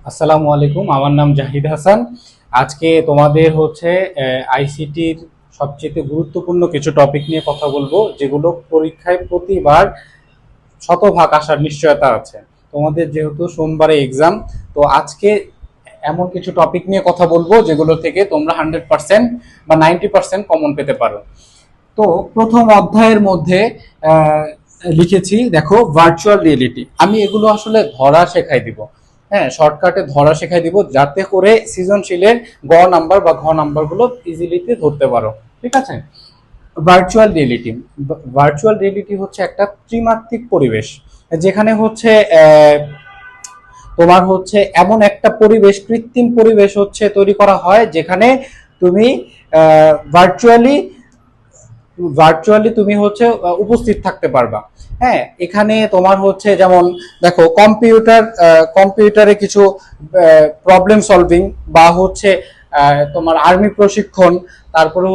আসসালামু আলাইকুম, আমার নাম জাহিদ হাসান। আজকে তোমাদের আইসিটির সবচেয়ে গুরুত্বপূর্ণ কিছু টপিক নিয়ে কথা বলবো, যেগুলো পরীক্ষায় প্রতিবার শতভাগ আসার নিশ্চয়তা আছে। তোমাদের যেহেতু সোমবারে এক্সাম, তো আজকে এমন কিছু টপিক নিয়ে কথা বলবো যেগুলো থেকে তোমরা 100% বা 90% কমন পেতে পারো। তো প্রথম অধ্যায়ের মধ্যে আহ, লিখেছি, দেখো, ভার্চুয়াল রিয়েলিটি। আমি এগুলো আসলে ধরা শেখাই দিব। হ্যাঁ, শর্টকাটে ধরা শেখাই দিব, যাতে করে সৃজনশীলের গ নাম্বার বা ঘ নাম্বারগুলো ইজিলিতে ধরতে পারো। ঠিক আছে। Virtual reality. ভার্চুয়াল রিয়েলিটি হচ্ছে একটা ত্রিমাত্রিক পরিবেশ, যেখানে তোমার এমন একটা পরিবেশ, কৃত্রিম পরিবেশ তৈরি করা হয়, যেখানে তুমি ভার্চুয়ালি ভার্চুয়ালি তুমি উপস্থিত থাকতে পারবা। হ্যাঁ, এখানে তোমার যেমন দেখো, কম্পিউটারে কিছু প্রবলেম সলভিং, বা তোমার আর্মি প্রশিক্ষণ, তারপরে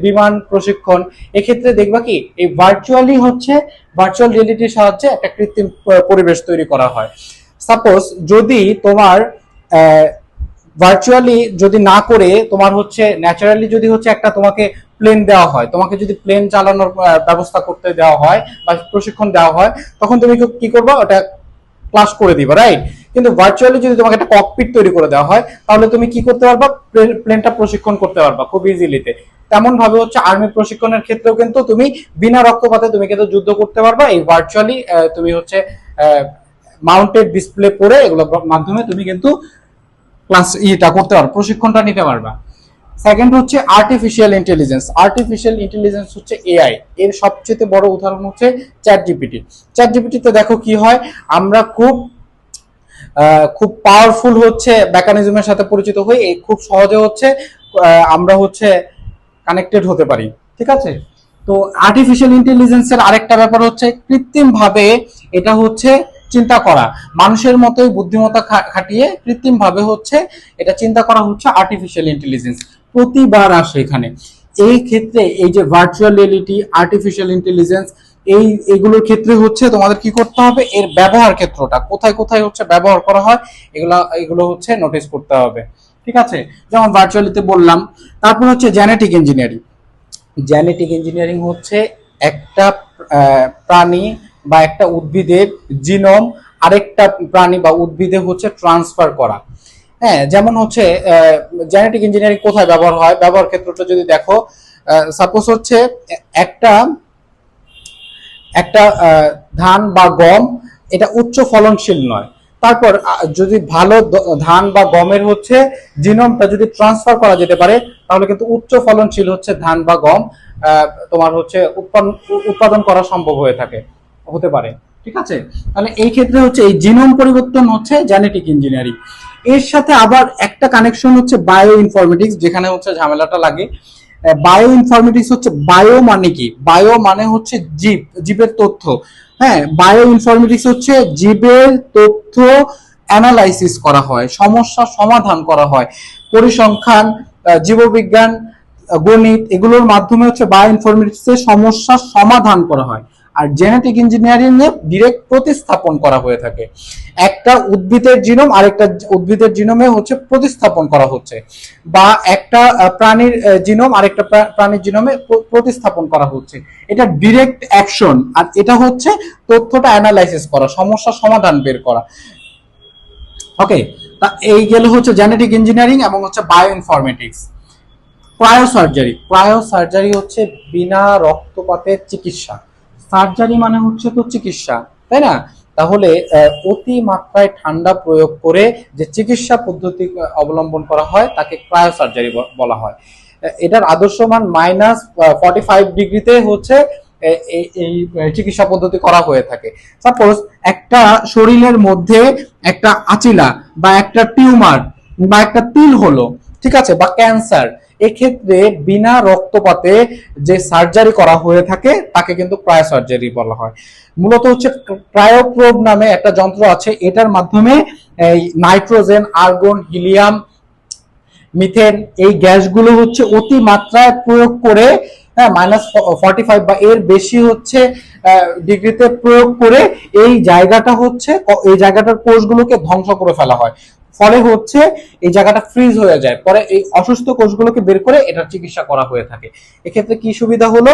বিমান প্রশিক্ষণ। এক্ষেত্রে দেখবা কি, এই ভার্চুয়াল রিয়েলিটির সাহায্যে একটা কৃত্রিম পরিবেশ তৈরি করা হয়। সাপোজ যদি তোমার ভার্চুয়ালি যদি না করে তোমার ন্যাচারালি যদি একটা তোমাকে প্লেন দেওয়া হয়, তোমাকে যদি প্লেন চালানোর ব্যবস্থা করতে দেওয়া হয় বা প্রশিক্ষণ দেওয়া হয়, তখন তুমি কি করবে? ওটা ক্লাস করে দিবা, রাইট? কিন্তু ভার্চুয়ালি যদি তোমাকে একটা ককপিট তৈরি করে দেওয়া হয়, তাহলে তুমি কি করতে পারবা? প্লেনটা প্রশিক্ষণ করতে পারবা খুব ইজিলিতে। তেমন ভাবে আর্মি প্রশিক্ষণের ক্ষেত্রেও কিন্তু তুমি বিনা রক্তপাতে তুমি কিন্তু যুদ্ধ করতে পারবা। এই ভার্চুয়ালি তুমি মাউন্টেড ডিসপ্লে করে এগুলোর মাধ্যমে তুমি কিন্তু ক্লাস করতে পারবা, প্রশিক্ষণটা নিতে পারবা। Second artificial intelligence. Artificial intelligence AI. এর সবচেয়ে বড় উদাহরণ চ্যাট জিপিটি। চ্যাট জিপিটিতে দেখো কি হয়, আমরা খুব পাওয়ারফুল মেকানিজমের সাথে পরিচিত হই, খুব সহজে আমরা কানেক্টেড হতে পারি। ঠিক আছে। তো আর্টিফিশিয়াল ইন্টেলিজেন্সের আরেকটা ব্যাপার কৃত্রিম ভাবে এটা চিন্তা করা, মানুষের মতোই বুদ্ধিমত্তা খাটিয়ে কৃত্রিম ভাবে এটা চিন্তা করা আর্টিফিশিয়াল ইন্টেলিজেন্স। প্রতিবার আসে এখানে। এই ক্ষেত্রে এই যে ভার্চুয়াল রিয়েলিটি, আর্টিফিশিয়াল ইন্টেলিজেন্স, এইগুলোর ক্ষেত্রে তোমাদের কি করতে হবে? এর ব্যবহার ক্ষেত্রটা কোথায় কোথায় ব্যবহার করা হয়, এগুলো নোটিস করতে হবে। ঠিক আছে। যেমন ভার্চুয়ালিতে বললাম। তারপর জেনেটিক ইঞ্জিনিয়ারিং। জেনেটিক ইঞ্জিনিয়ারিং একটা প্রাণী বা একটা উদ্ভিদের জিনোম আরেকটা প্রাণী বা উদ্ভিদে ট্রান্সফার করা। হ্যাঁ, যেমন জেনেটিক ইঞ্জিনিয়ারিং কোথায় ব্যবহার হয়, ব্যবহার ক্ষেত্রটা যদি দেখো, সাপোজ একটা একটা ধান বা গম, এটা উচ্চ ফলনশীল নয়। তারপর যদি ভালো ধান বা গমের জিনোমটা যদি ট্রান্সফার করা যেতে পারে, তাহলে কিন্তু উচ্চ ফলনশীল ধান বা গম তোমার উৎপাদন করা সম্ভব হতে পারে। ঠিক আছে। তাহলে এই ক্ষেত্রে এই জিনোম পরিবর্তন জেনেটিক ইঞ্জিনিয়ারিং। এর সাথে আবার একটা কানেকশন বায়ো ইনফরমেটিক্স, যেখানে ঝামেলাটা লাগে। বায়ো ইনফরমেটিক্স বায়ো মানে কি? বায়ো মানে জীব, জীবের তথ্য। হ্যাঁ, বায়ো ইনফরমেটিক্স জীবের তথ্য অ্যানালাইসিস করা হয়, সমস্যা সমাধান করা হয়, পরিসংখ্যান, জীববিজ্ঞান, গণিত, এগুলোর মাধ্যমে বায়ো ইনফরমেটিক্স এর সমস্যা সমাধান করা হয়। আর জেনেটিক ইঞ্জিনিয়ারিং এ ডিরেক্ট প্রতিস্থাপন করা হয়ে থাকে। একটা উদ্ভিদের জিনোম আরেকটা উদ্ভিদের জিনোমে প্রতিস্থাপন করা হচ্ছে, বা একটা প্রাণীর জিনোম আরেকটা প্রাণীর জিনোমে প্রতিস্থাপন করা হচ্ছে। এটা ডিরেক্ট অ্যাকশন, আর এটা তথ্যটা অ্যানালাইসিস করা, সমস্যা সমাধান বের করা। ওকে। তা এই গেল জেনেটিক ইঞ্জিনিয়ারিং এবং বায়ো ইনফরমেটিক্স। ক্রায়োসার্জারি। ক্রায়োসার্জারি বিনা রক্তপাতের চিকিৎসা। সার্জারি মানে তো চিকিৎসা, তাই না? তাহলে অতি মাত্রায় ঠান্ডা প্রয়োগ করে যে চিকিৎসা পদ্ধতি অবলম্বন করা হয়, তাকে ক্রায়োসার্জারি বলা হয়। এটার আদর্শ মান -45 ডিগ্রিতে এই চিকিৎসা পদ্ধতি করা হয়ে থাকে। সাপোজ একটা শরীরের মধ্যে একটা আচিলা বা একটা টিউমার বা একটা তিল হলো, ঠিক আছে, বা ক্যান্সার, এক্ষেত্রে বিনা রক্তপাতে যে সার্জারি করা হয়ে থাকে তাকে কিন্তু ক্রায়োসার্জারি বলা হয়। মূলত ক্রায়োপ্রোব নামে একটা যন্ত্র আছে, এটার মাধ্যমে এই নাইট্রোজেন, আর্গন, হিলিয়াম, মিথেন, এই গ্যাসগুলো অতি মাত্রায় প্রয়োগ করে, -45 বা এর বেশি ডিগ্রিতে প্রয়োগ করে এই জায়গাটার কোষগুলোকে ধ্বংস করে ফেলা হয়। ফলে হচ্ছে এই জায়গাটা ফ্রিজ হয়ে যায়, পরে এই অসুস্থ কোষগুলোকে বের করে এটার চিকিৎসা করা হয়ে থাকে। এক্ষেত্রে কি সুবিধা হলো,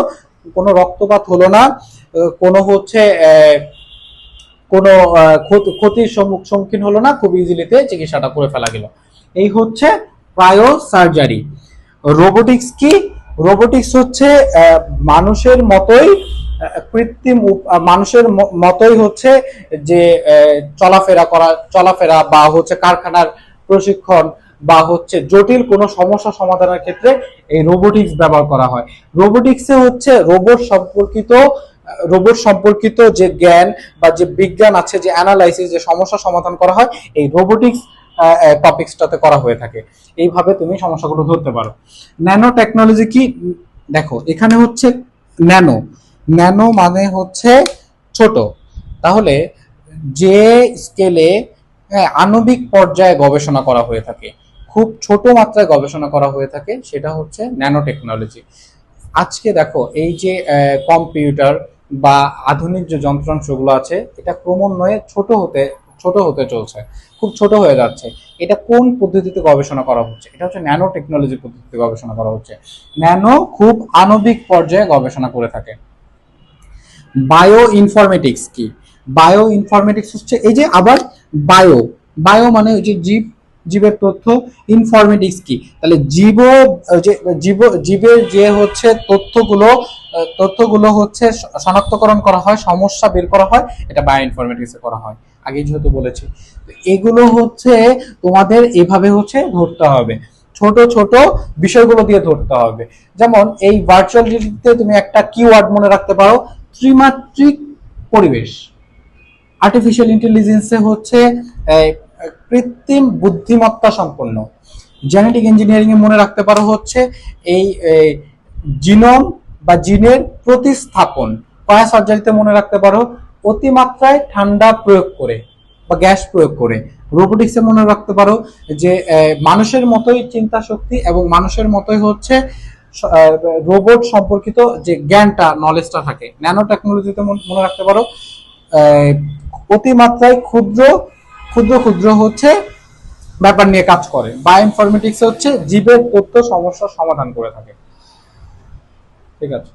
কোনো রক্তপাত হলো না, কোনো হচ্ছে কোনো ক্ষতির সম্মুখীন হলো না, খুব ইজিলিতে চিকিৎসাটা করে ফেলা গেল। এই হচ্ছে ক্রায়ো সার্জারি। রোবোটিক্স কি? রোবোটিক্স হচ্ছে মানুষের মতোই কৃত্রিম মানুষের মতোই হচ্ছে যে চলাফেরা বা হচ্ছে কারখানার প্রশিক্ষণ বা হচ্ছে জটিল কোনো সমস্যা সমাধানের ক্ষেত্রে এই রোবোটিক্স ব্যবহার করা হয়। রোবোটিক্সে হচ্ছে রোবট সম্পর্কিত যে জ্ঞান বা যে বিজ্ঞান আছে, যে অ্যানালাইসিস, যে সমস্যা সমাধান করা হয়, এই রোবোটিক্স টপিকসটাতে করা হয়ে থাকে। এইভাবে তুমি সমস্যাগুলো ধরতে পারো। ন্যানো টেকনোলজি কি? দেখো এখানে হচ্ছে ন্যানো, ন্যানো মানে হচ্ছে ছোট। তাহলে যে স্কেলে আণবিক পর্যায়ে গবেষণা করা হয়ে থাকে, খুব ছোট মাত্রায় গবেষণা করা হয়ে থাকে, সেটা হচ্ছে ন্যানো টেকনোলজি। আজকে দেখো এই যে কম্পিউটার বা আধুনিক যে যন্ত্রাংশগুলো আছে, এটা ক্রমান্বয়ে ছোট হতে চলছে, খুব ছোট হয়ে যাচ্ছে। এটা কোন পদ্ধতিতে গবেষণা করা হচ্ছে? এটা হচ্ছে ন্যানো টেকনোলজি পদ্ধতিতে গবেষণা করা হচ্ছে। ন্যানো খুব আণবিক পর্যায়ে গবেষণা করে থাকে। বায়ো ইনফরমেটিক্স কি? বায়ো ইনফরমেটিক্স হচ্ছে এই যে আবার বায়ো, বায়ো মানে ওই যে জীবের তথ্য। ইনফরমেটিক্স কি? তাহলে জীবের যে হচ্ছে তথ্যগুলো হচ্ছে শনাক্তকরণ করা হয়, সমস্যা বের করা হয়, এটা বায়ো ইনফরমেটিক্সে করা হয়। আগে যেহেতু বলেছি, এগুলো হচ্ছে তোমাদের এভাবে হচ্ছে ধরতে হবে, ছোট ছোট বিষয়গুলো দিয়ে ধরতে হবে। যেমন এই ভার্চুয়াল রিয়েলিটিতে তুমি একটা কিওয়ার্ড মনে রাখতে পারো, ত্রিমাত্রিক পরিবেশ। আর্টিফিশিয়াল ইন্টেলিজেন্সে হচ্ছে কৃত্রিম বুদ্ধিমত্তা সম্পন্ন। জেনেটিক ইঞ্জিনিয়ারিং এ মনে রাখতে পারো হচ্ছে এই জিনোম বা জিনের প্রতিস্থাপন। ক্রায়ো সার্জারিতে মনে রাখতে পারো অতিমাত্রায় ঠান্ডা প্রয়োগ করে বা গ্যাস প্রয়োগ করে। রোবোটিক্সে মনে রাখতে পারো যে মানুষের মতোই চিন্তা শক্তি এবং মানুষের মতোই হচ্ছে রোবট সম্পর্কিত যে জ্ঞানটা, নলেজটা থাকে। ন্যানো টেকনোলজিতে মনে রাখতে পারো অতিমাত্রায় ক্ষুদ্র ক্ষুদ্র ক্ষুদ্র হচ্ছে ব্যাপার নিয়ে কাজ করে। বায়ো ইনফরমেটিক্স হচ্ছে জীবের তথ্য সমস্যার সমাধান করে থাকে। ঠিক আছে।